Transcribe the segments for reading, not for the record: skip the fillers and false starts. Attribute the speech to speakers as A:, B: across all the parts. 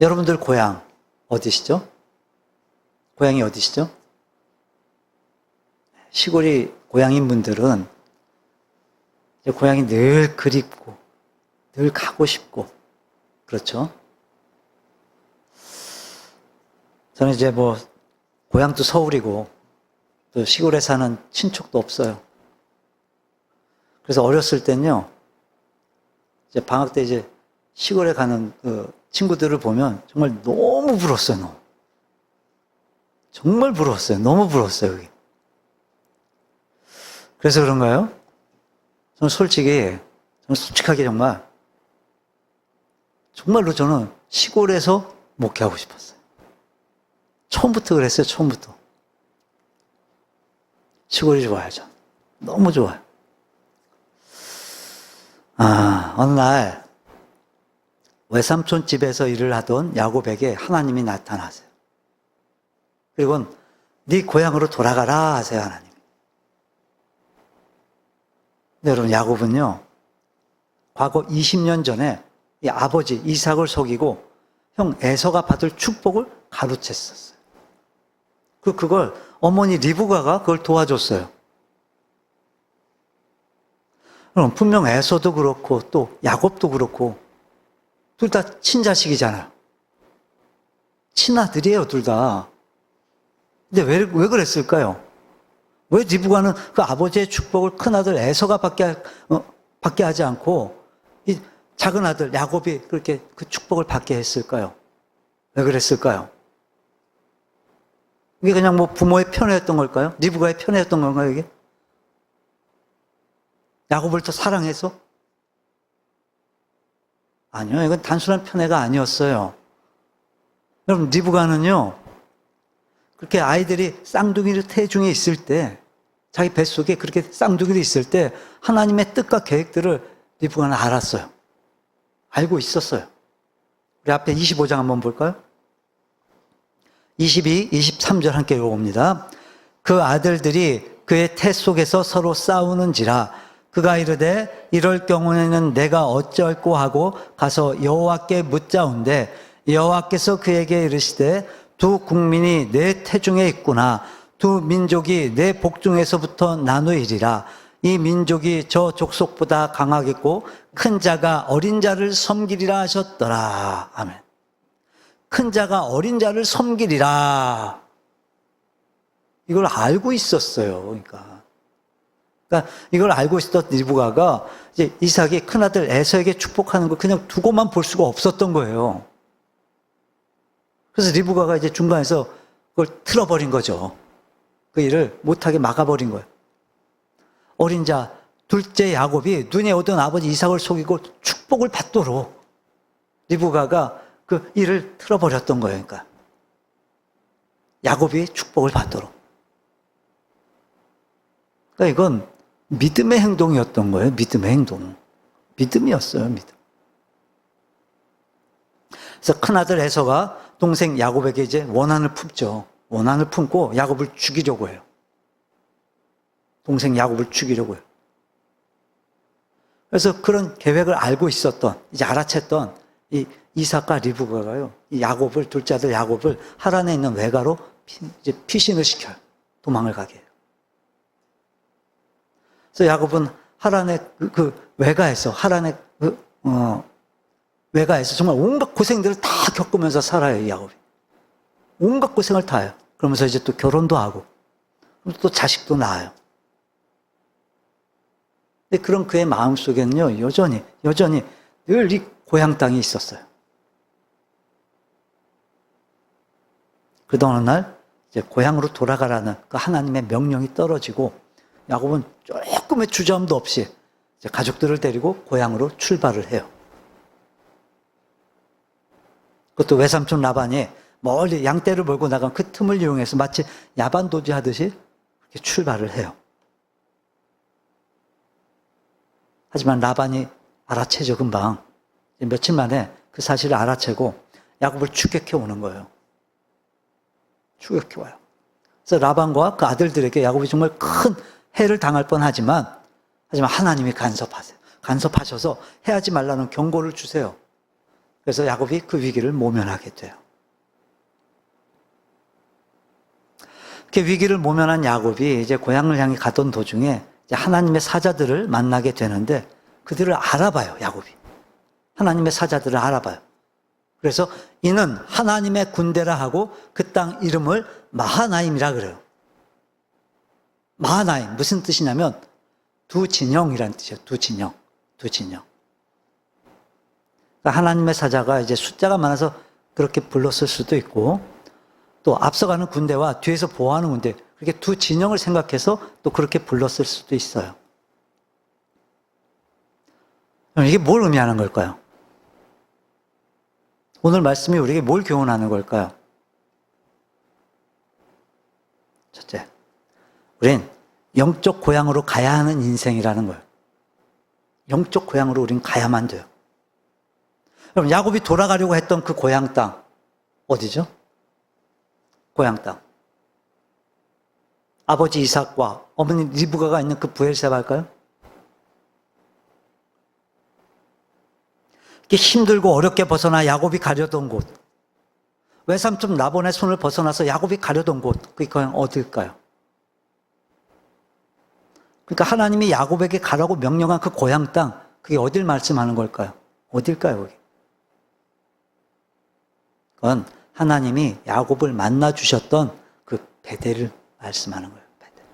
A: 여러분들 고향 어디시죠? 고향이 어디시죠? 시골이 고향인 분들은 고향이 늘 그립고 늘 가고 싶고 그렇죠? 저는 이제 뭐 고향도 서울이고 또 시골에 사는 친척도 없어요. 그래서 어렸을 때는요, 이제 방학 때 이제 시골에 가는 그 친구들을 보면 정말 너무 부러웠어요, 너무. 정말 부러웠어요. 너무 부러웠어요, 그게. 그래서 그런가요? 저는 솔직하게 정말로 저는 시골에서 목회하고 싶었어요. 처음부터 그랬어요, 처음부터. 시골이 좋아요, 전. 너무 좋아요. 어느 날 외삼촌 집에서 일을 하던 야곱에게 하나님이 나타나세요. 그리고 네 고향으로 돌아가라 하세요, 하나님. 근데 여러분, 야곱은요, 과거 20년 전에 이 아버지 이삭을 속이고 형 에서가 받을 축복을 가로챘었어요. 그걸 어머니 리브가가 그걸 도와줬어요. 그럼 분명 에서도 그렇고 또 야곱도 그렇고 둘 다 친자식이잖아요. 친아들이에요, 둘 다. 근데 왜 그랬을까요? 왜 리브가는 그 아버지의 축복을 큰아들 에서가 받게 하지 않고 이 작은 아들 야곱이 그렇게 그 축복을 받게 했을까요? 왜 그랬을까요? 이게 그냥 뭐 부모의 편애였던 걸까요? 리브가의 편애였던 건가요, 이게? 야곱을 더 사랑해서? 아니요, 이건 단순한 편애가 아니었어요. 여러분, 리브가는요, 그렇게 아이들이 쌍둥이를 태중에 있을 때, 자기 뱃속에 그렇게 쌍둥이를 있을 때, 하나님의 뜻과 계획들을 리브가는 알았어요. 알고 있었어요. 우리 앞에 25장 한번 볼까요? 22, 23절 함께 읽어봅니다. 그 아들들이 그의 태 속에서 서로 싸우는지라 그가 이르되 이럴 경우에는 내가 어쩔꼬 하고 가서 여호와께 묻자온대 여호와께서 그에게 이르시되 두 국민이 내 태중에 있구나 두 민족이 내 복중에서부터 나누이리라 이 민족이 저 족속보다 강하겠고 큰 자가 어린 자를 섬기리라 하셨더라. 아멘. 큰 자가 어린 자를 섬기리라. 이걸 알고 있었어요. 그러니까 이걸 알고 있었던 리브가가 이제 이삭이 큰아들 에서에게 축복하는 걸 그냥 두고만 볼 수가 없었던 거예요. 그래서 리브가가 이제 중간에서 그걸 틀어버린 거죠. 그 일을 못하게 막아버린 거예요. 어린 자 둘째 야곱이 눈에 오던 아버지 이삭을 속이고 축복을 받도록 리브가가 그 일을 틀어버렸던 거예요. 그러니까 야곱이 축복을 받도록. 그러니까 이건 믿음의 행동이었던 거예요. 믿음의 행동. 믿음이었어요. 믿음. 그래서 큰아들 에서가 동생 야곱에게 이제 원한을 품죠. 원한을 품고 야곱을 죽이려고 해요. 동생 야곱을 죽이려고 해요. 그래서 그런 계획을 알고 있었던, 이제 알아챘던 이 이삭과 리브가가요, 이 야곱을, 둘째 아들 야곱을 하란에 있는 외가로 이제 피신을 시켜요. 도망을 가게 해요. 그래서 야곱은 하란의 그 외가에서, 외가에서 정말 온갖 고생들을 다 겪으면서 살아요, 이 야곱이. 온갖 고생을 다 해요. 그러면서 이제 또 결혼도 하고, 또 자식도 낳아요. 근데 그런 그의 마음 속에는요, 여전히 늘 이 고향 땅이 있었어요. 그러던 어느 날, 이제 고향으로 돌아가라는 그 하나님의 명령이 떨어지고, 야곱은 조금의 주저함도 없이 이제 가족들을 데리고 고향으로 출발을 해요. 그것도 외삼촌 라반이 멀리 양떼를 몰고 나간 그 틈을 이용해서 마치 야반도주 하듯이 그렇게 출발을 해요. 하지만 라반이 알아채죠, 금방. 며칠 만에 그 사실을 알아채고 야곱을 추격해 오는 거예요. 추격해 와요. 그래서 라반과 그 아들들에게 야곱이 정말 큰 해를 당할 뻔하지만 하나님이 간섭하세요. 간섭하셔서 해하지 말라는 경고를 주세요. 그래서 야곱이 그 위기를 모면하게 돼요. 그 위기를 모면한 야곱이 이제 고향을 향해 가던 도중에 이제 하나님의 사자들을 만나게 되는데 그들을 알아봐요, 야곱이. 하나님의 사자들을 알아봐요. 그래서 이는 하나님의 군대라 하고 그 땅 이름을 마하나임이라 그래요. 마하나임 무슨 뜻이냐면 두 진영이라는 뜻이에요. 두 진영. 그러니까 하나님의 사자가 이제 숫자가 많아서 그렇게 불렀을 수도 있고 또 앞서가는 군대와 뒤에서 보호하는 군대 그렇게 두 진영을 생각해서 또 그렇게 불렀을 수도 있어요. 이게 뭘 의미하는 걸까요? 오늘 말씀이 우리에게 뭘 교훈하는 걸까요? 첫째, 우린 영적 고향으로 가야 하는 인생이라는 거예요. 영적 고향으로 우린 가야만 돼요. 그럼 야곱이 돌아가려고 했던 그 고향 땅 어디죠? 고향 땅. 아버지 이삭과 어머니 리브가가 있는 그 브엘세바일까요? 이렇게 힘들고 어렵게 벗어나 야곱이 가려던 곳. 외삼촌 라본의 손을 벗어나서 야곱이 가려던 곳. 그게 고향 어딜까요? 그러니까 하나님이 야곱에게 가라고 명령한 그 고향 땅, 그게 어딜 말씀하는 걸까요? 어딜까요, 거기? 그건 하나님이 야곱을 만나 주셨던 그 베델을 말씀하는 거예요. 베델.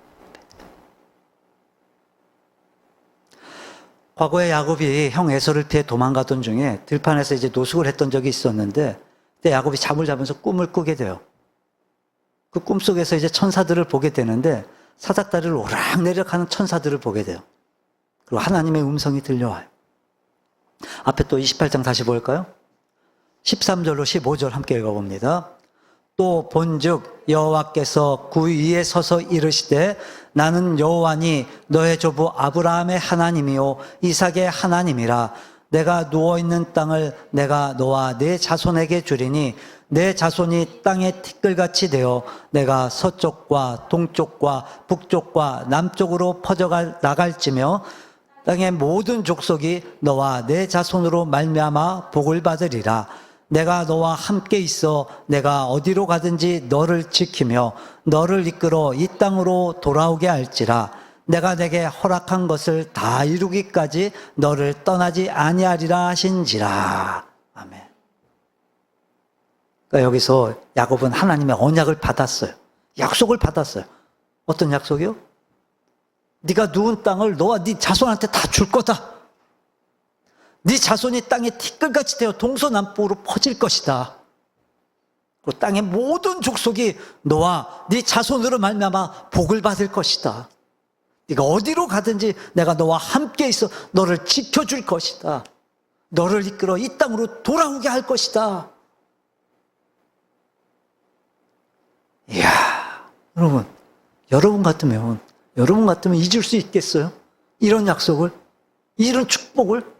A: 과거에 야곱이 형 에서를 피해 도망가던 중에 들판에서 이제 노숙을 했던 적이 있었는데 그때 야곱이 잠을 자면서 꿈을 꾸게 돼요. 그 꿈속에서 이제 천사들을 보게 되는데 사닥다리를 오락내락하는 천사들을 보게 돼요. 그리고 하나님의 음성이 들려와요. 앞에 또 28장 다시 볼까요? 13절로 15절 함께 읽어봅니다. 또 본즉 여호와께서 구 위에 서서 이르시되 나는 여호와니 너의 조부 아브라함의 하나님이요 이삭의 하나님이라. 내가 누워있는 땅을 내가 너와 네 자손에게 주리니 내 자손이 땅의 티끌같이 되어 내가 서쪽과 동쪽과 북쪽과 남쪽으로 나갈지며 땅의 모든 족속이 너와 내 자손으로 말미암아 복을 받으리라. 내가 너와 함께 있어 내가 어디로 가든지 너를 지키며 너를 이끌어 이 땅으로 돌아오게 할지라. 내가 내게 허락한 것을 다 이루기까지 너를 떠나지 아니하리라 하신지라. 아멘. 그러니까 여기서 야곱은 하나님의 언약을 받았어요. 약속을 받았어요. 어떤 약속이요? 네가 누운 땅을 너와 네 자손한테 다 줄 거다. 네 자손이 땅에 티끌같이 되어 동서남북으로 퍼질 것이다. 그리고 땅의 모든 족속이 너와 네 자손으로 말미암아 복을 받을 것이다. 네가 어디로 가든지 내가 너와 함께 있어 너를 지켜줄 것이다. 너를 이끌어 이 땅으로 돌아오게 할 것이다. 이야, 여러분 같으면 잊을 수 있겠어요? 이런 약속을, 이런 축복을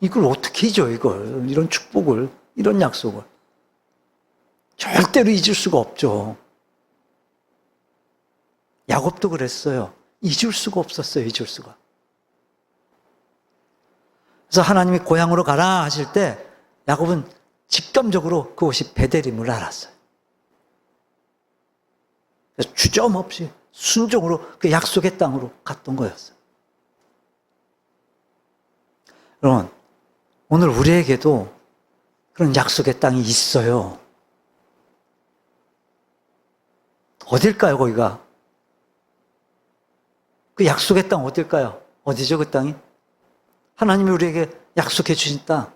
A: 이걸 어떻게 잊어, 이런 축복을, 이런 약속을. 절대로 잊을 수가 없죠. 야곱도 그랬어요. 잊을 수가 없었어요, 잊을 수가. 그래서 하나님이 고향으로 가라 하실 때 야곱은 직감적으로 그곳이 베델임을 알았어요. 그래서 주저없이 순종으로 그 약속의 땅으로 갔던 거였어요. 여러분, 오늘 우리에게도 그런 약속의 땅이 있어요. 어딜까요, 거기가? 그 약속의 땅 어딜까요? 어디죠, 그 땅이? 하나님이 우리에게 약속해 주신 땅.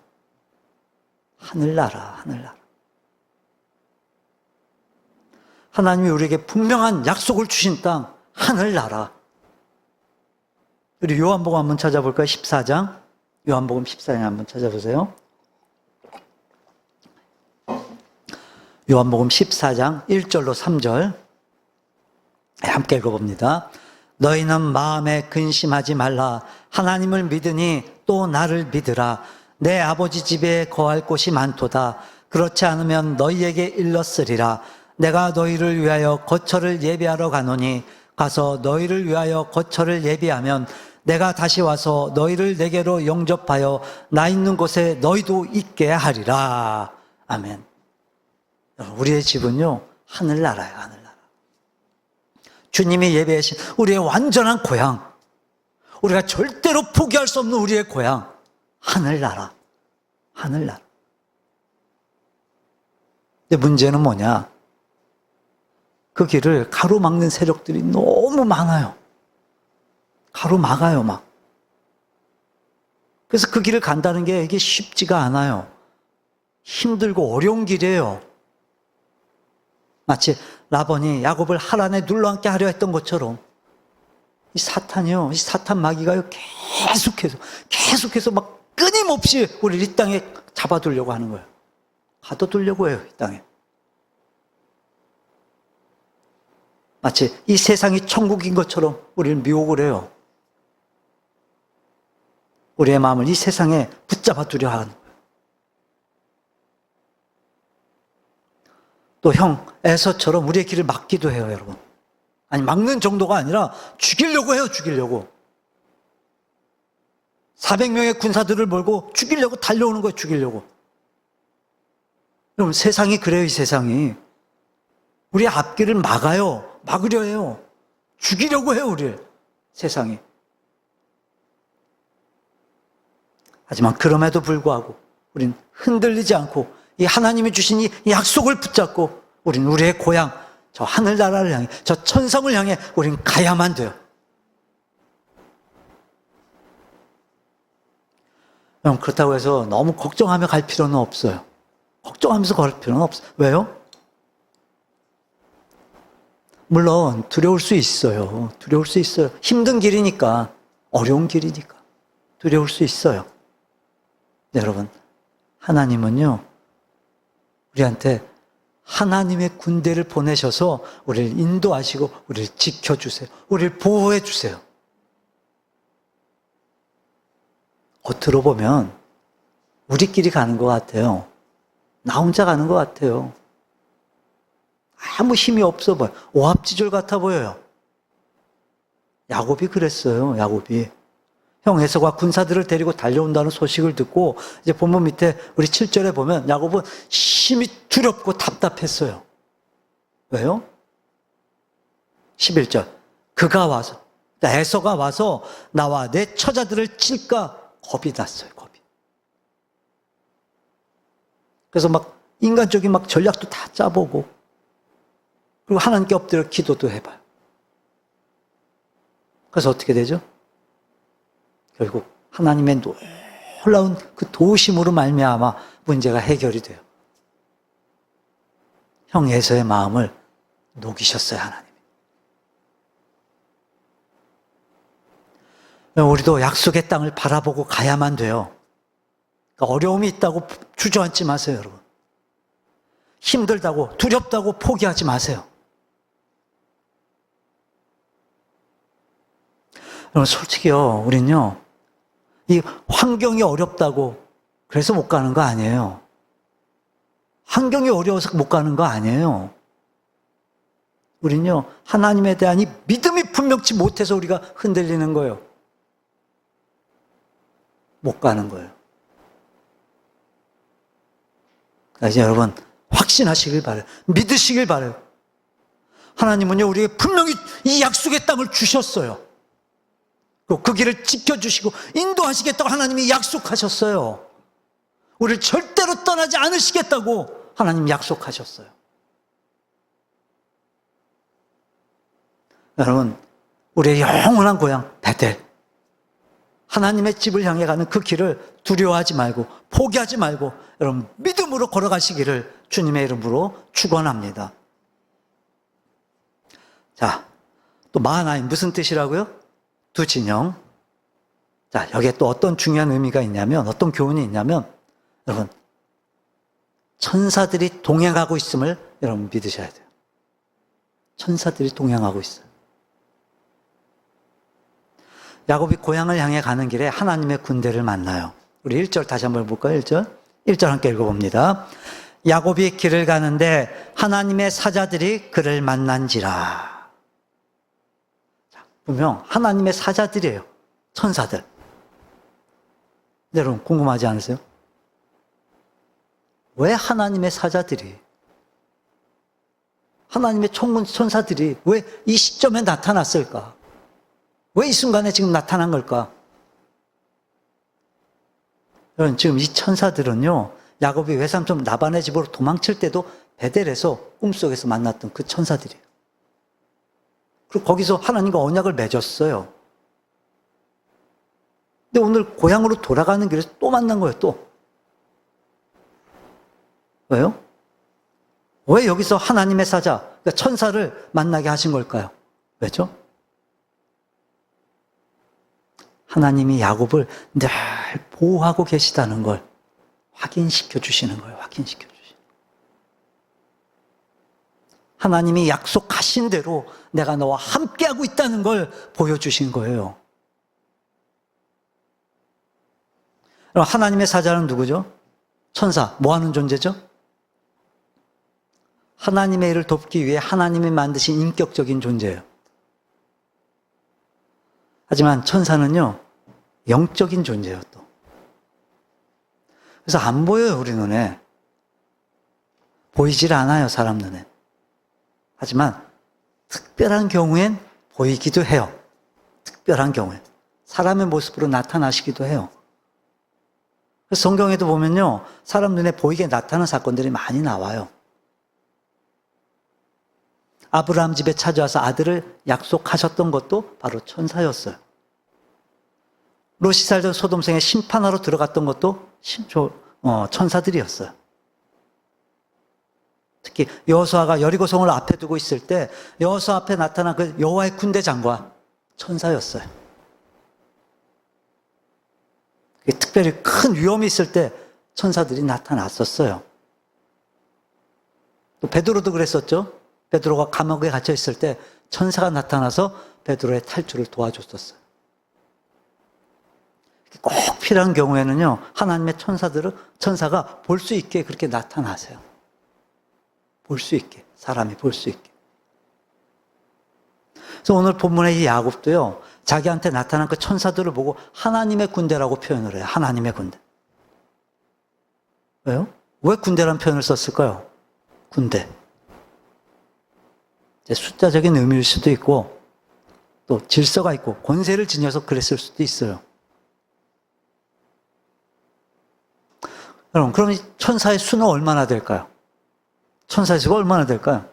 A: 하늘나라. 하나님이 우리에게 분명한 약속을 주신 땅, 하늘나라. 우리 요한복음 한번 찾아볼까요? 14장. 요한복음 14장 한번 찾아보세요. 요한복음 14장 1절로 3절 함께 읽어봅니다. 너희는 마음에 근심하지 말라. 하나님을 믿으니 또 나를 믿으라. 내 아버지 집에 거할 곳이 많도다. 그렇지 않으면 너희에게 일렀으리라. 내가 너희를 위하여 거처를 예비하러 가노니 가서 너희를 위하여 거처를 예비하면 내가 다시 와서 너희를 내게로 영접하여 나 있는 곳에 너희도 있게 하리라. 아멘. 우리의 집은요, 하늘나라예요, 하늘나라. 주님이 예배하신 우리의 완전한 고향, 우리가 절대로 포기할 수 없는 우리의 고향, 하늘나라, 하늘나라. 근데 문제는 뭐냐? 그 길을 가로막는 세력들이 너무 많아요. 가로막아요, 막. 그래서 그 길을 간다는 게 이게 쉽지가 않아요. 힘들고 어려운 길이에요. 마치 라반이 야곱을 하란에 눌러앉게 하려 했던 것처럼 이 사탄이요, 이 사탄 마귀가요, 계속해서 막 끊임없이 우리를 이 땅에 잡아두려고 하는 거예요. 가둬두려고 해요, 이 땅에. 마치 이 세상이 천국인 것처럼 우리를 미혹을 해요. 우리의 마음을 이 세상에 붙잡아 두려 하는 거예요. 또 형 에서처럼 우리의 길을 막기도 해요, 여러분. 아니, 막는 정도가 아니라 죽이려고 해요, 죽이려고. 400명의 군사들을 몰고 죽이려고 달려오는 거예요, 죽이려고. 여러분, 세상이 그래요, 이 세상이. 우리의 앞길을 막으려 해요. 죽이려고 해요, 우리를. 세상이. 하지만 그럼에도 불구하고 우린 흔들리지 않고 이 하나님이 주신 이 약속을 붙잡고 우린 우리의 고향, 저 하늘나라를 향해, 저 천성을 향해 우린 가야만 돼요. 여러분, 그렇다고 해서 너무 걱정하며 갈 필요는 없어요. 걱정하면서 갈 필요는 없어요. 왜요? 물론 두려울 수 있어요. 두려울 수 있어요. 힘든 길이니까, 어려운 길이니까 두려울 수 있어요. 여러분, 하나님은요, 우리한테 하나님의 군대를 보내셔서 우리를 인도하시고 우리를 지켜주세요. 우리를 보호해 주세요. 겉으로 보면 우리끼리 가는 것 같아요. 나 혼자 가는 것 같아요. 아무 힘이 없어 보여요. 오합지졸 같아 보여요. 야곱이 그랬어요. 야곱이. 형 에서가 군사들을 데리고 달려온다는 소식을 듣고 이제 본문 밑에 우리 7절에 보면 야곱은 심히 두렵고 답답했어요. 왜요? 11절. 그가 와서, 에서가 와서 나와 내 처자들을 칠까 겁이 났어요. 겁이. 그래서 막 인간적인 막 전략도 다 짜보고 그리고 하나님께 엎드려 기도도 해봐요. 그래서 어떻게 되죠? 결국 하나님의 놀라운 그 도우심으로 말미암아 문제가 해결이 돼요. 형 에서의 마음을 녹이셨어요, 하나님이. 우리도 약속의 땅을 바라보고 가야만 돼요. 그러니까 어려움이 있다고 주저앉지 마세요, 여러분. 힘들다고, 두렵다고 포기하지 마세요. 여러분, 솔직히요, 우린요, 이 환경이 어렵다고 그래서 못 가는 거 아니에요. 환경이 어려워서 못 가는 거 아니에요. 우린요, 하나님에 대한 이 믿음이 분명치 못해서 우리가 흔들리는 거예요. 못 가는 거예요. 그래서 여러분, 확신하시길 바라요. 믿으시길 바라요. 하나님은요, 우리에게 분명히 이 약속의 땅을 주셨어요. 그 길을 지켜주시고 인도하시겠다고 하나님이 약속하셨어요. 우리를 절대로 떠나지 않으시겠다고 하나님 약속하셨어요. 여러분, 우리의 영원한 고향 베델, 하나님의 집을 향해 가는 그 길을 두려워하지 말고 포기하지 말고 여러분 믿음으로 걸어가시기를 주님의 이름으로 축원합니다. 자, 또 마하나임 무슨 뜻이라고요? 두 진영. 자, 여기에 또 어떤 중요한 의미가 있냐면, 어떤 교훈이 있냐면, 여러분, 천사들이 동행하고 있음을 여러분 믿으셔야 돼요. 천사들이 동행하고 있어요. 야곱이 고향을 향해 가는 길에 하나님의 군대를 만나요. 우리 1절 다시 한번 볼까요? 1절. 1절 함께 읽어봅니다. 야곱이 길을 가는데 하나님의 사자들이 그를 만난지라. 분명 하나님의 사자들이에요. 천사들. 여러분 궁금하지 않으세요? 왜 하나님의 사자들이, 하나님의 천사들이 왜 이 시점에 나타났을까? 왜 이 순간에 지금 나타난 걸까? 여러분 지금 이 천사들은요, 야곱이 외삼촌 라반의 집으로 도망칠 때도 베델에서 꿈속에서 만났던 그 천사들이에요. 그리고 거기서 하나님과 언약을 맺었어요. 근데 오늘 고향으로 돌아가는 길에서 또 만난 거예요, 또. 왜요? 왜 여기서 하나님의 사자, 그러니까 천사를 만나게 하신 걸까요? 왜죠? 하나님이 야곱을 늘 보호하고 계시다는 걸 확인시켜 주시는 거예요. 확인시켜 주시는. 하나님이 약속하신 대로 내가 너와 함께하고 있다는 걸 보여주신 거예요. 그럼 하나님의 사자는 누구죠? 천사. 뭐 하는 존재죠? 하나님의 일을 돕기 위해 하나님이 만드신 인격적인 존재예요. 하지만 천사는요, 영적인 존재예요, 또. 그래서 안 보여요, 우리 눈에. 보이질 않아요, 사람 눈에. 하지만 특별한 경우엔 보이기도 해요. 특별한 경우엔. 사람의 모습으로 나타나시기도 해요. 그래서 성경에도 보면요, 사람 눈에 보이게 나타나는 사건들이 많이 나와요. 아브라함 집에 찾아와서 아들을 약속하셨던 것도 바로 천사였어요. 롯이 살던 소돔성에 심판하러 들어갔던 것도 천사들이었어요. 특히 여호수아가 여리고성을 앞에 두고 있을 때 여호수아 앞에 나타난 그 여호와의 군대 장관, 천사였어요. 특별히 큰 위험이 있을 때 천사들이 나타났었어요. 또 베드로도 그랬었죠. 베드로가 감옥에 갇혀 있을 때 천사가 나타나서 베드로의 탈출을 도와줬었어요. 꼭 필요한 경우에는요, 하나님의 천사가 볼 수 있게 그렇게 나타나세요. 볼 수 있게, 사람이 볼 수 있게. 그래서 오늘 본문의 이 야곱도요, 자기한테 나타난 그 천사들을 보고 하나님의 군대라고 표현을 해요. 하나님의 군대. 왜요? 왜 군대라는 표현을 썼을까요? 군대. 숫자적인 의미일 수도 있고, 또 질서가 있고, 권세를 지녀서 그랬을 수도 있어요. 여러분, 그럼 이 천사의 수는 얼마나 될까요? 천사의 수가 얼마나 될까요?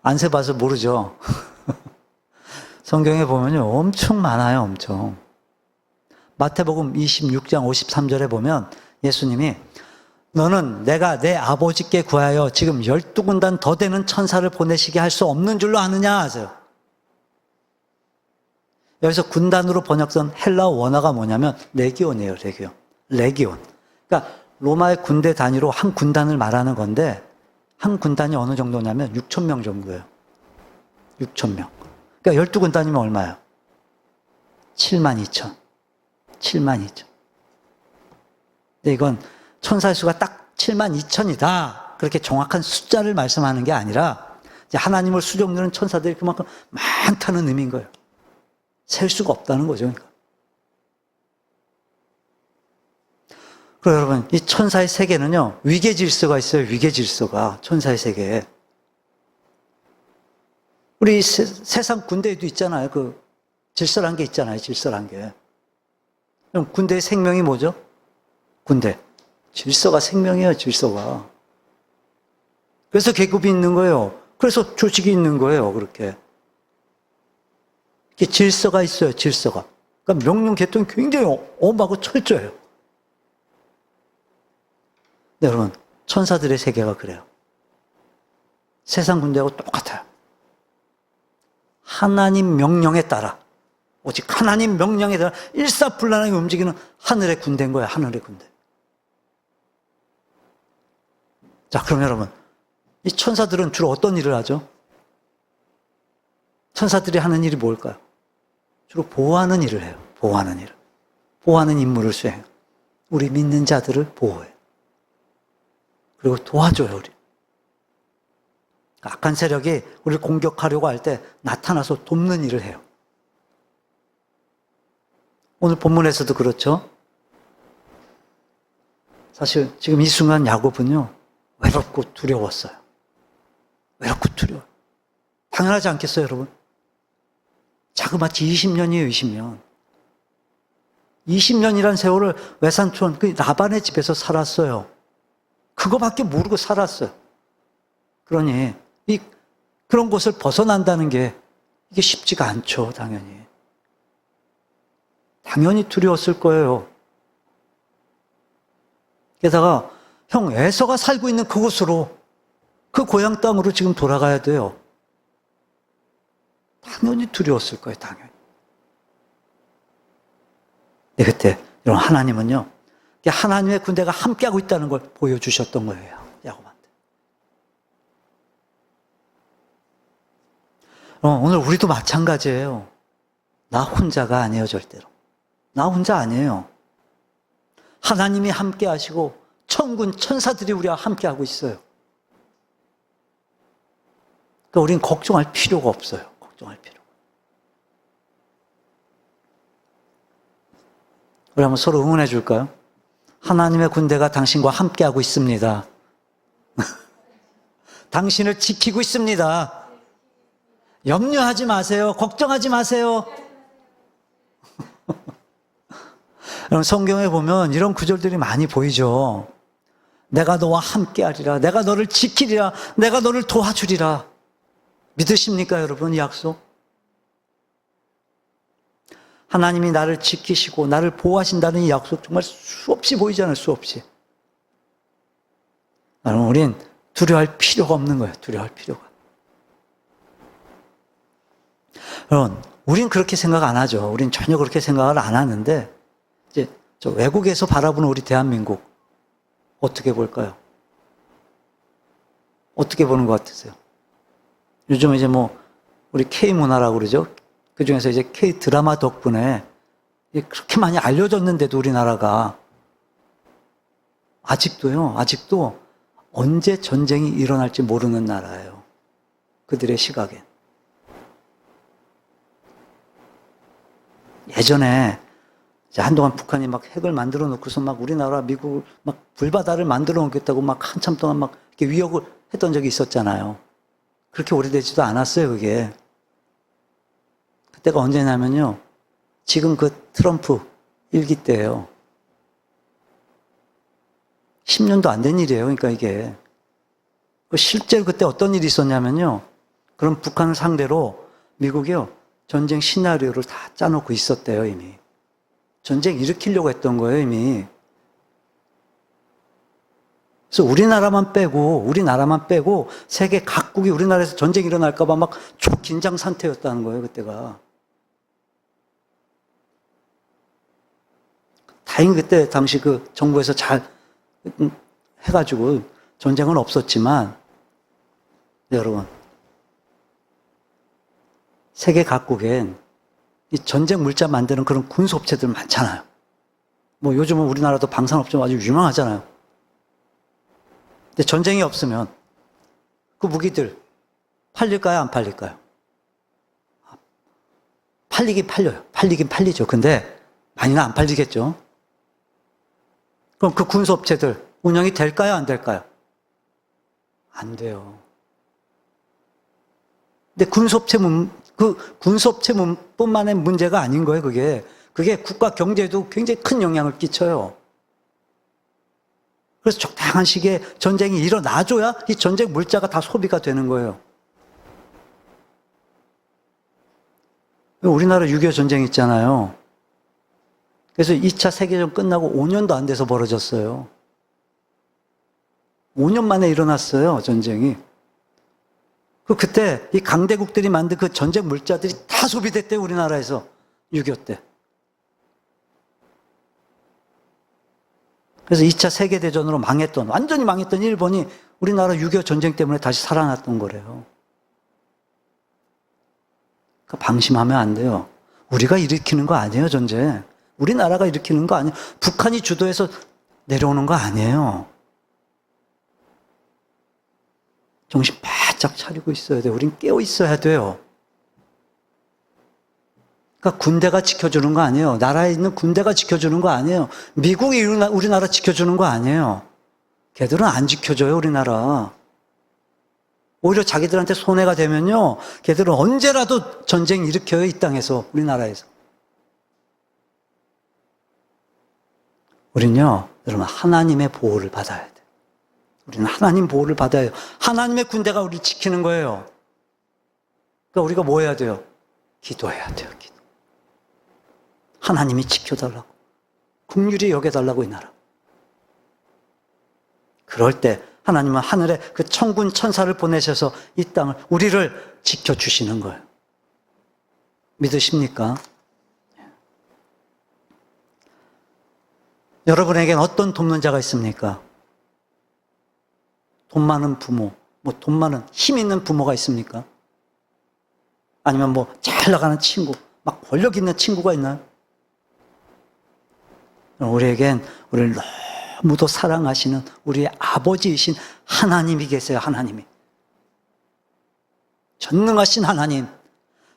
A: 안 세봐서 모르죠. 성경에 보면요, 엄청 많아요, 엄청. 마태복음 26장 53절에 보면 예수님이 너는 내가 내 아버지께 구하여 지금 12군단 더 되는 천사를 보내시게 할 수 없는 줄로 아느냐 하세요. 여기서 군단으로 번역된 헬라어 원어가 뭐냐면 레기온이에요, 레기온. 레기온. 그러니까 로마의 군대 단위로 한 군단을 말하는 건데 한 군단이 어느 정도냐면 6천 명 정도예요. 6천 명. 그러니까 12군단이면 얼마예요? 7만 2천. 7만 2천. 근데 이건 천사의 수가 딱 7만 2천이다. 그렇게 정확한 숫자를 말씀하는 게 아니라 이제 하나님을 수종드는 천사들이 그만큼 많다는 의미인 거예요. 셀 수가 없다는 거죠. 그러니까. 그리고 여러분, 이 천사의 세계는요, 위계 질서가 있어요. 위계 질서가. 천사의 세계에. 우리 세상 군대에도 있잖아요. 그 질서란 게 있잖아요. 질서란 게. 그럼 군대의 생명이 뭐죠? 군대. 질서가 생명이에요, 질서가. 그래서 계급이 있는 거예요. 그래서 조직이 있는 거예요, 그렇게. 이렇게 질서가 있어요, 질서가. 그러니까 명령 계통이 굉장히 엄하고 철저해요. 네, 여러분, 천사들의 세계가 그래요. 세상 군대하고 똑같아요. 하나님 명령에 따라, 오직 하나님 명령에 따라 일사불란하게 움직이는 하늘의 군대인 거예요, 하늘의 군대. 자, 그럼 여러분, 이 천사들은 주로 어떤 일을 하죠? 천사들이 하는 일이 뭘까요? 주로 보호하는 일을 해요. 보호하는 일을. 보호하는 임무를 수행해요. 우리 믿는 자들을 보호해요. 그리고 도와줘요, 우리. 악한 세력이 우리를 공격하려고 할 때 나타나서 돕는 일을 해요. 오늘 본문에서도 그렇죠. 사실 지금 이 순간 야곱은요, 외롭고 두려웠어요. 외롭고 두려워요. 당연하지 않겠어요, 여러분? 자그마치 20년이에요, 20년. 20년이란 세월을 외삼촌, 그 라반의 집에서 살았어요. 그거밖에 모르고 살았어요. 그러니, 그런 곳을 벗어난다는 게 이게 쉽지가 않죠, 당연히. 당연히 두려웠을 거예요. 게다가, 형 에서가 살고 있는 그곳으로, 그 고향 땅으로 지금 돌아가야 돼요. 당연히 두려웠을 거예요, 당연히. 근데 그때, 여러분, 하나님은요, 하나님의 군대가 함께하고 있다는 걸 보여주셨던 거예요, 야곱한테. 오늘 우리도 마찬가지예요. 나 혼자가 아니에요, 절대로. 나 혼자 아니에요. 하나님이 함께 하시고, 천군, 천사들이 우리와 함께 하고 있어요. 그러니까 우리는 걱정할 필요가 없어요. 걱정할 필요가. 우리 한번 서로 응원해 줄까요? 하나님의 군대가 당신과 함께하고 있습니다. 당신을 지키고 있습니다. 염려하지 마세요. 걱정하지 마세요. 여러분, 성경에 보면 이런 구절들이 많이 보이죠. 내가 너와 함께하리라. 내가 너를 지키리라. 내가 너를 도와주리라. 믿으십니까, 여러분, 이 약속? 하나님이 나를 지키시고 나를 보호하신다는 이 약속 정말 수없이 보이잖아요, 수없이. 여러분, 우린 두려워할 필요가 없는 거예요, 두려워할 필요가. 여러분, 우린 그렇게 생각 안 하죠. 우린 전혀 그렇게 생각을 안 하는데, 이제 저 외국에서 바라보는 우리 대한민국, 어떻게 볼까요? 어떻게 보는 것 같으세요? 요즘 이제 우리 K문화라고 그러죠? 그 중에서 이제 K-드라마 덕분에 그렇게 많이 알려졌는데도 우리나라가 아직도 언제 전쟁이 일어날지 모르는 나라예요. 그들의 시각엔. 예전에 이제 한동안 북한이 막 핵을 만들어 놓고서 막 우리나라, 미국 막 불바다를 만들어 놓겠다고 막 한참 동안 막 이렇게 위협을 했던 적이 있었잖아요. 그렇게 오래되지도 않았어요, 그게. 그때가 언제냐면요, 지금 그 트럼프 일기 때예요. 10년도 안 된 일이에요, 그러니까 이게. 실제로 그때 어떤 일이 있었냐면요, 그럼 북한을 상대로 미국이요, 전쟁 시나리오를 다 짜놓고 있었대요, 이미. 전쟁 일으키려고 했던 거예요, 이미. 그래서 우리나라만 빼고 세계 각국이 우리나라에서 전쟁이 일어날까봐 막 초긴장 상태였다는 거예요, 그때가. 다행히 그때 당시 그 정부에서 잘 해가지고 전쟁은 없었지만, 여러분, 세계 각국엔 이 전쟁 물자 만드는 그런 군수업체들 많잖아요. 요즘은 우리나라도 방산업체 아주 유명하잖아요. 근데 전쟁이 없으면 그 무기들 팔릴까요, 안 팔릴까요? 팔리긴 팔려요. 팔리긴 팔리죠. 근데 많이는 안 팔리겠죠. 그럼 그 군수업체들 운영이 될까요, 안 될까요? 안 돼요. 근데 군수업체뿐만의 문제가 아닌 거예요, 그게. 그게 국가 경제에도 굉장히 큰 영향을 끼쳐요. 그래서 적당한 시기에 전쟁이 일어나줘야 이 전쟁 물자가 다 소비가 되는 거예요. 우리나라 6.25 전쟁 있잖아요. 그래서 2차 세계대전 끝나고 5년도 안 돼서 벌어졌어요. 5년 만에 일어났어요, 전쟁이. 그때 이 강대국들이 만든 그 전쟁 물자들이 다 소비됐대요, 우리나라에서. 6.25 때. 그래서 2차 세계대전으로 완전히 망했던 일본이 우리나라 6.25 전쟁 때문에 다시 살아났던 거래요. 그러니까 방심하면 안 돼요. 우리가 일으키는 거 아니에요, 전쟁. 우리나라가 일으키는 거 아니에요. 북한이 주도해서 내려오는 거 아니에요. 정신 바짝 차리고 있어야 돼요. 우린 깨어 있어야 돼요. 그러니까 군대가 지켜주는 거 아니에요. 나라에 있는 군대가 지켜주는 거 아니에요. 미국이 우리나라 지켜주는 거 아니에요. 걔들은 안 지켜줘요, 우리나라. 오히려 자기들한테 손해가 되면요, 걔들은 언제라도 전쟁 일으켜요, 이 땅에서, 우리나라에서. 우린요, 여러분, 하나님의 보호를 받아야 돼요. 우리는 하나님 보호를 받아야 해요. 하나님의 군대가 우리를 지키는 거예요. 그러니까 우리가 뭐 해야 돼요? 기도해야 돼요, 기도. 하나님이 지켜달라고. 긍휼히 여겨달라고, 이 나라. 그럴 때 하나님은 하늘에 그 천군 천사를 보내셔서 이 땅을, 우리를 지켜주시는 거예요. 믿으십니까? 여러분에겐 어떤 돕는 자가 있습니까? 돈 많은 부모, 돈 많은 힘 있는 부모가 있습니까? 아니면 잘 나가는 친구, 막 권력 있는 친구가 있나요? 우리에겐 우리를 너무도 사랑하시는 우리의 아버지이신 하나님이 계세요, 하나님이. 전능하신 하나님,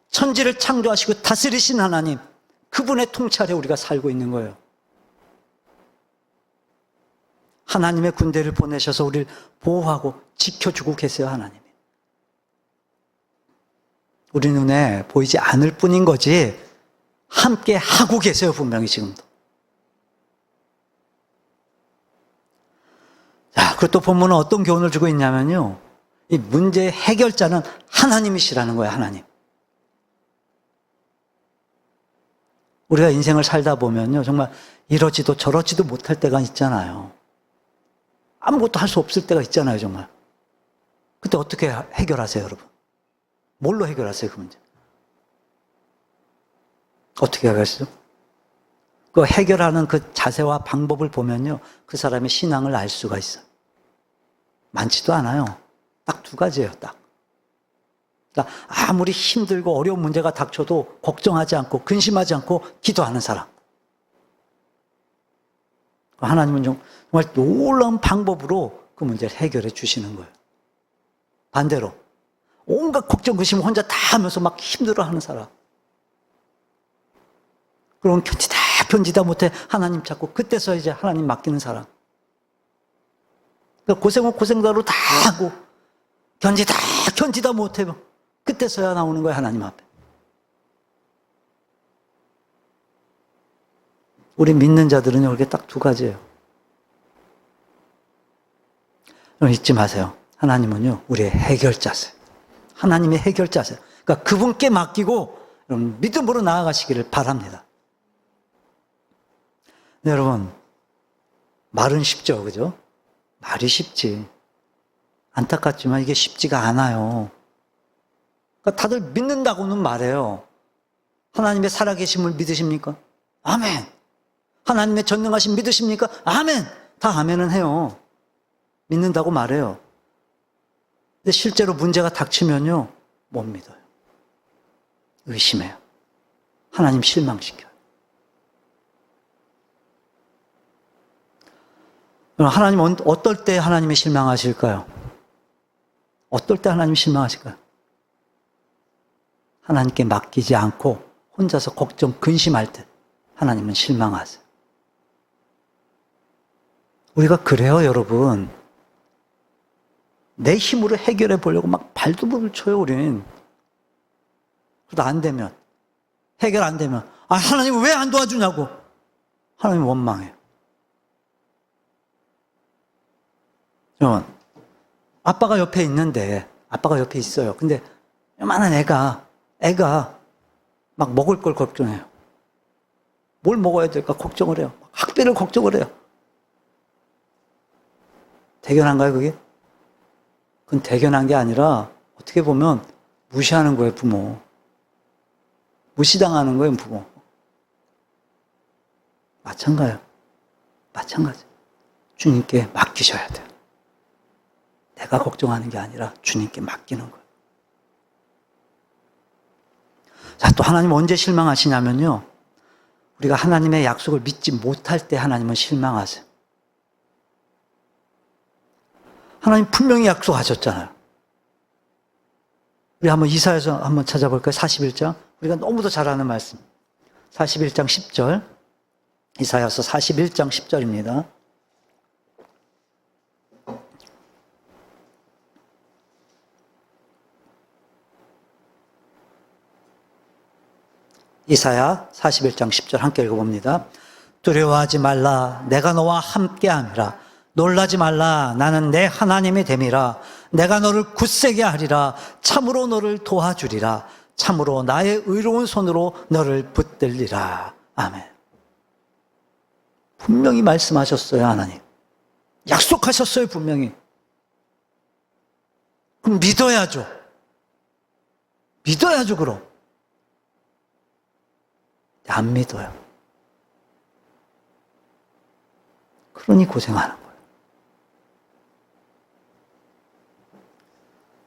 A: 천지를 창조하시고 다스리신 하나님, 그분의 통찰에 우리가 살고 있는 거예요. 하나님의 군대를 보내셔서 우리를 보호하고 지켜주고 계세요, 하나님이. 우리 눈에 보이지 않을 뿐인 거지 함께 하고 계세요, 분명히 지금도. 자, 그리고 또 본문은 어떤 교훈을 주고 있냐면요, 이 문제의 해결자는 하나님이시라는 거예요, 하나님. 우리가 인생을 살다 보면요, 정말 이러지도 저러지도 못할 때가 있잖아요. 아무것도 할 수 없을 때가 있잖아요, 정말. 그때 어떻게 해결하세요, 여러분? 뭘로 해결하세요, 그 문제? 어떻게 해결하시죠? 그 해결하는 그 자세와 방법을 보면요, 그 사람의 신앙을 알 수가 있어요. 많지도 않아요. 딱 두 가지예요, 딱. 그러니까 아무리 힘들고 어려운 문제가 닥쳐도 걱정하지 않고 근심하지 않고 기도하는 사람. 하나님은 정말 놀라운 방법으로 그 문제를 해결해 주시는 거예요. 반대로 온갖 걱정 근심 혼자 다 하면서 막 힘들어하는 사람. 그럼 견디다 못해 하나님 찾고 그때서 이제 하나님 맡기는 사람. 그러니까 고생은 고생대로 다 하고 견디다 못해 그때서야 나오는 거예요, 하나님 앞에. 우리 믿는 자들은요, 이렇게 딱 두 가지예요. 잊지 마세요. 하나님은요, 우리의 해결자세요. 하나님의 해결자세요. 그러니까 그분께 맡기고 여러분 믿음으로 나아가시기를 바랍니다. 네, 여러분, 말은 쉽죠, 그죠? 말이 쉽지. 안타깝지만 이게 쉽지가 않아요. 그러니까 다들 믿는다고는 말해요. 하나님의 살아계심을 믿으십니까? 아멘. 하나님의 전능하심 믿으십니까? 아멘. 다 아멘은 해요. 믿는다고 말해요. 근데 실제로 문제가 닥치면요, 못 믿어요. 의심해요. 하나님 실망시켜요. 하나님 어떨 때 하나님이 실망하실까요? 어떨 때 하나님이 실망하실까요? 하나님께 맡기지 않고 혼자서 걱정, 근심할 때 하나님은 실망하세요. 우리가 그래요, 여러분. 내 힘으로 해결해 보려고 막 발도 못 쳐요, 우린. 그래도 안 되면, 해결 안 되면, 하나님 왜 안 도와주냐고. 하나님 원망해요. 아빠가 옆에 있는데, 아빠가 옆에 있어요. 근데 요만한 애가 막 먹을 걸 걱정해요. 뭘 먹어야 될까 걱정을 해요. 학비를 걱정을 해요. 대견한가요, 그게? 그건 대견한 게 아니라 어떻게 보면 무시하는 거예요, 부모. 무시당하는 거예요, 부모. 마찬가지. 주님께 맡기셔야 돼요. 내가 걱정하는 게 아니라 주님께 맡기는 거예요. 자, 또 하나님 언제 실망하시냐면요, 우리가 하나님의 약속을 믿지 못할 때 하나님은 실망하세요. 하나님 분명히 약속하셨잖아요. 우리 한번 이사야서 한번 찾아볼까요? 41장. 우리가 너무도 잘 아는 말씀. 41장 10절. 이사야서 41장 10절입니다. 이사야 41장 10절 함께 읽어봅니다. 두려워하지 말라. 내가 너와 함께함이라. 놀라지 말라. 나는 내 하나님이 됨이라. 내가 너를 굳세게 하리라. 참으로 너를 도와주리라. 참으로 나의 의로운 손으로 너를 붙들리라. 아멘. 분명히 말씀하셨어요, 하나님. 약속하셨어요, 분명히. 그럼 믿어야죠. 믿어야죠, 그럼. 안 믿어요. 그러니 고생하는 거예요.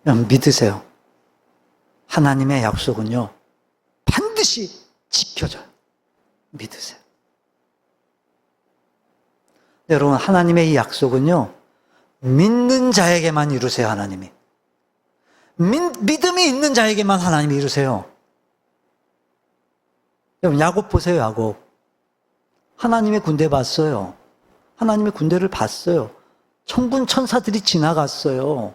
A: 그럼 믿으세요. 하나님의 약속은요, 반드시 지켜져요. 믿으세요. 여러분, 하나님의 이 약속은요, 믿는 자에게만 이루세요, 하나님이. 믿음이 있는 자에게만 하나님이 이루세요. 여러분, 야곱 보세요, 야곱. 하나님의 군대 봤어요. 하나님의 군대를 봤어요. 천군 천사들이 지나갔어요.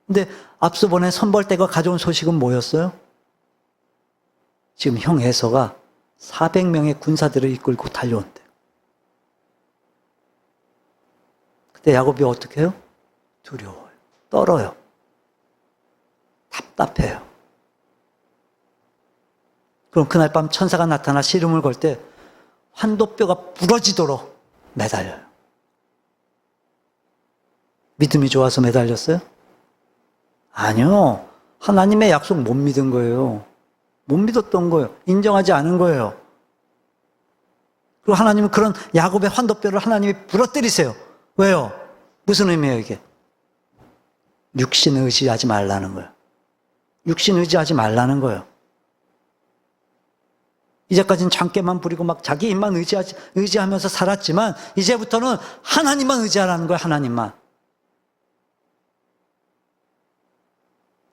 A: 근데 앞서 보낸 선벌대가 가져온 소식은 뭐였어요? 지금 형 에서가 400명의 군사들을 이끌고 달려온대요. 그때 야곱이 어떻게 해요? 두려워요. 떨어요. 답답해요. 그럼 그날 밤 천사가 나타나 씨름을 걸 때 환도뼈가 부러지도록 매달려요. 믿음이 좋아서 매달렸어요? 아니요. 하나님의 약속 못 믿은 거예요. 못 믿었던 거예요. 인정하지 않은 거예요. 그리고 하나님은 그런 야곱의 환도뼈를 하나님이 부러뜨리세요. 왜요? 무슨 의미예요, 이게? 육신 의지하지 말라는 거예요. 육신 의지하지 말라는 거예요. 이제까지는 장깨만 부리고 막 자기 힘만 의지하면서 살았지만 이제부터는 하나님만 의지하라는 거예요. 하나님만.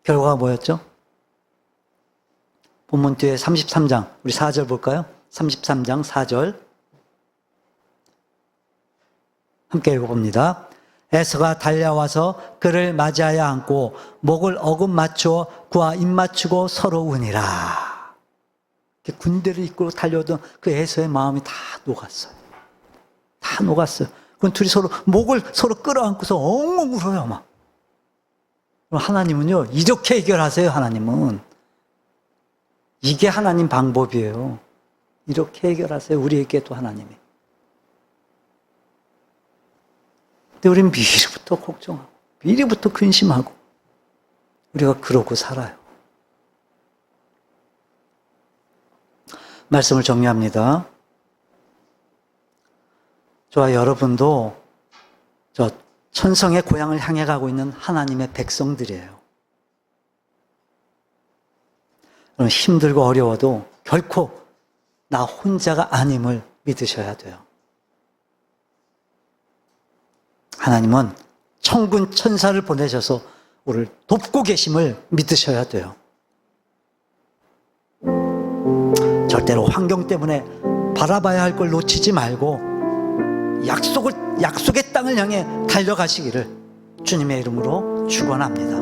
A: 결과가 뭐였죠? 본문 뒤에 33장 우리 4절 볼까요? 33장 4절 함께 읽어봅니다. 에서가 달려와서 그를 맞이하여 안고 목을 어금 맞추어 그와 입 맞추고 서로 우니라. 군대를 이끌고 달려오던 그 에서의 마음이 다 녹았어요. 다 녹았어요. 그럼 둘이 서로 목을 서로 끌어안고서 엉엉 울어요, 막. 하나님은요, 이렇게 해결하세요, 하나님은. 이게 하나님 방법이에요. 이렇게 해결하세요, 우리에게도 하나님이. 근데 우리는 미리부터 걱정하고, 미리부터 근심하고, 우리가 그러고 살아요. 말씀을 정리합니다. 저와 여러분도 저 천성의 고향을 향해 가고 있는 하나님의 백성들이에요. 힘들고 어려워도 결코 나 혼자가 아님을 믿으셔야 돼요. 하나님은 천군 천사를 보내셔서 우리를 돕고 계심을 믿으셔야 돼요. 절대로 환경 때문에 바라봐야 할 걸 놓치지 말고 약속의 땅을 향해 달려가시기를 주님의 이름으로 축원합니다.